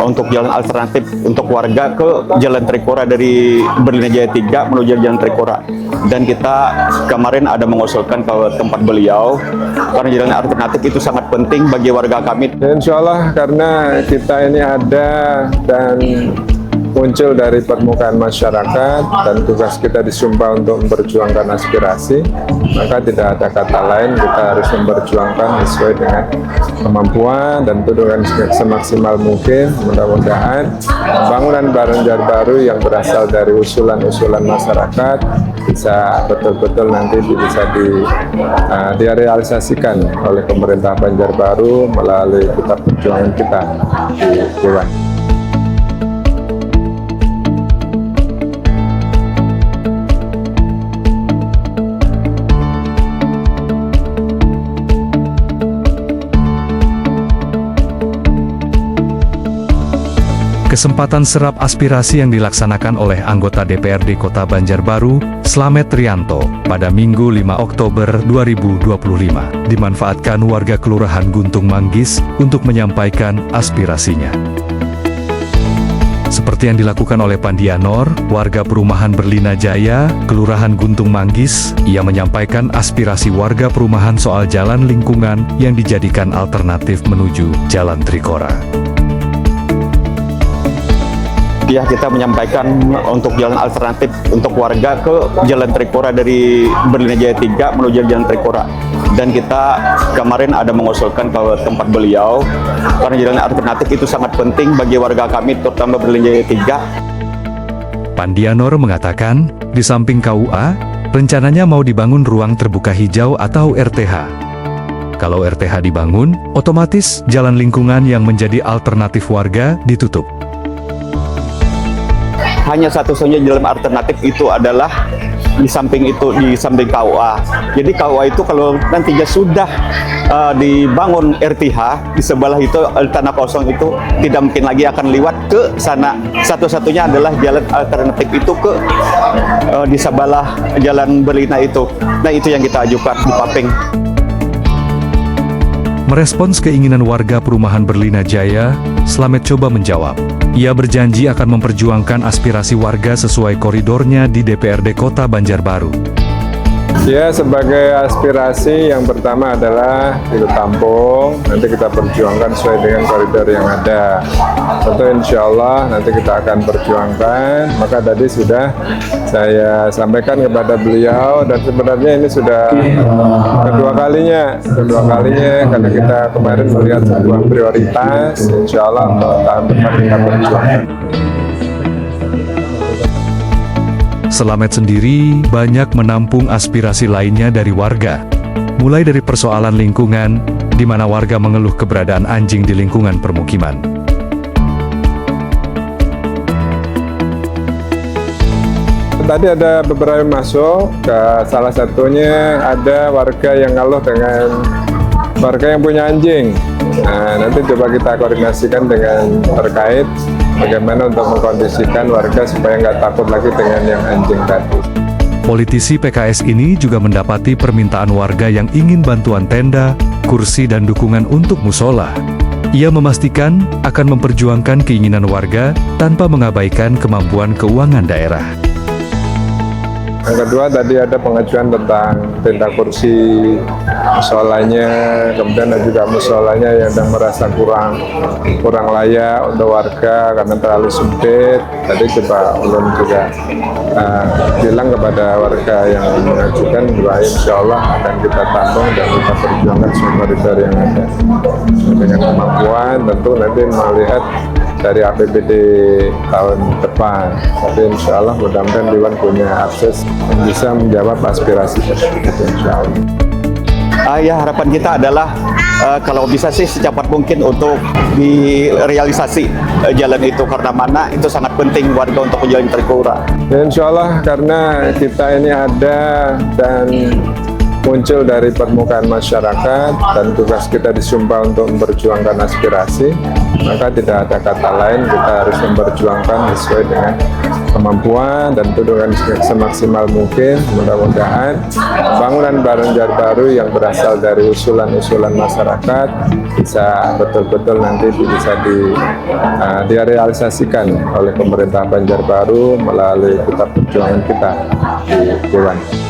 untuk jalan alternatif untuk warga ke Jalan Trikora dari Berlina Jaya 3 menuju Jalan Trikora. Dan kita kemarin ada mengusulkan ke tempat beliau karena jalan alternatif itu sangat penting bagi warga kami. Insya Allah karena kita ini ada dan muncul dari permukaan masyarakat dan tugas kita disumpah untuk memperjuangkan aspirasi, maka tidak ada kata lain, kita harus memperjuangkan sesuai dengan kemampuan dan dengan semaksimal mungkin. Mudah-mudahan pembangunan Banjarbaru yang berasal dari usulan-usulan masyarakat bisa betul-betul nanti bisa direalisasikan oleh pemerintah Banjarbaru melalui kitab perjuangan kita di Dewan. Kesempatan serap aspirasi yang dilaksanakan oleh anggota DPRD Kota Banjarbaru, Slamet Rianto, pada Minggu 5 Oktober 2025, dimanfaatkan warga Kelurahan Guntung Manggis untuk menyampaikan aspirasinya. Seperti yang dilakukan oleh Pandianor, warga perumahan Berlina Jaya, Kelurahan Guntung Manggis, ia menyampaikan aspirasi warga perumahan soal jalan lingkungan yang dijadikan alternatif menuju Jalan Trikora. Ya, kita menyampaikan untuk jalan alternatif untuk warga ke Jalan Trikora dari Berlina Jaya 3 menuju Jalan Trikora. Dan kita kemarin ada mengusulkan ke tempat beliau karena jalan alternatif itu sangat penting bagi warga kami, terutama Berlina Jaya 3. Pandianor mengatakan, di samping KUA, rencananya mau dibangun ruang terbuka hijau atau RTH. Kalau RTH dibangun, otomatis jalan lingkungan yang menjadi alternatif warga ditutup. Hanya satu-satunya jalan alternatif itu adalah di samping KUA. Jadi KUA itu kalau nantinya sudah dibangun RTH, di sebelah itu tanah kosong itu tidak mungkin lagi akan lewat ke sana. Satu-satunya adalah jalan alternatif itu ke di sebelah Jalan Berlina itu. Nah, itu yang kita ajukan di Papeng. Merespons keinginan warga perumahan Berlina Jaya, Slamet coba menjawab. Ia berjanji akan memperjuangkan aspirasi warga sesuai koridornya di DPRD Kota Banjarbaru. Ya, sebagai aspirasi yang pertama adalah kita tampung, nanti kita perjuangkan sesuai dengan koridor yang ada. Tentu insya Allah nanti kita akan perjuangkan, maka tadi sudah saya sampaikan kepada beliau dan sebenarnya ini sudah kedua kalinya karena kita kemarin melihat sebuah prioritas, insya Allah untuk tahun depan kita perjuangkan. Slamet sendiri banyak menampung aspirasi lainnya dari warga, mulai dari persoalan lingkungan, di mana warga mengeluh keberadaan anjing di lingkungan permukiman. Tadi ada beberapa yang masuk, salah satunya ada warga yang ngeluh dengan warga yang punya anjing. Nah, nanti coba kita koordinasikan dengan terkait bagaimana untuk mengkondisikan warga supaya nggak takut lagi dengan yang anjing tadi. Politisi PKS ini juga mendapati permintaan warga yang ingin bantuan tenda, kursi dan dukungan untuk musola. Ia memastikan akan memperjuangkan keinginan warga tanpa mengabaikan kemampuan keuangan daerah. Yang kedua tadi ada pengajuan tentang tenda kursi musolanya, kemudian ada juga musolanya yang merasa kurang layak untuk warga karena terlalu sempit. Tadi coba ulun juga bilang kepada warga yang mengajukan bahwa insya Allah akan kita tampung dan kita perjuangkan semua koridor yang ada. Dengan kemampuan tentu nanti melihat dari APBD tahun depan. Tapi insya Allah mudah-mudahan Dewan punya akses yang bisa menjawab aspirasi tersebut insya Allah. Ya, harapan kita adalah kalau bisa sih secepat mungkin untuk direalisasi jalan itu, karena mana itu sangat penting warga untuk Jalan Trikora. Ya, insya Allah karena kita ini ada dan muncul dari permukaan masyarakat dan tugas kita disumpah untuk memperjuangkan aspirasi, maka tidak ada kata lain, kita harus memperjuangkan sesuai dengan kemampuan dan tuduhan semaksimal mungkin. Mudah-mudahan bangunan Banjar Baru yang berasal dari usulan-usulan masyarakat bisa betul-betul nanti bisa direalisasikan oleh pemerintah Banjar Baru melalui kitab perjuangan kita di Dewan.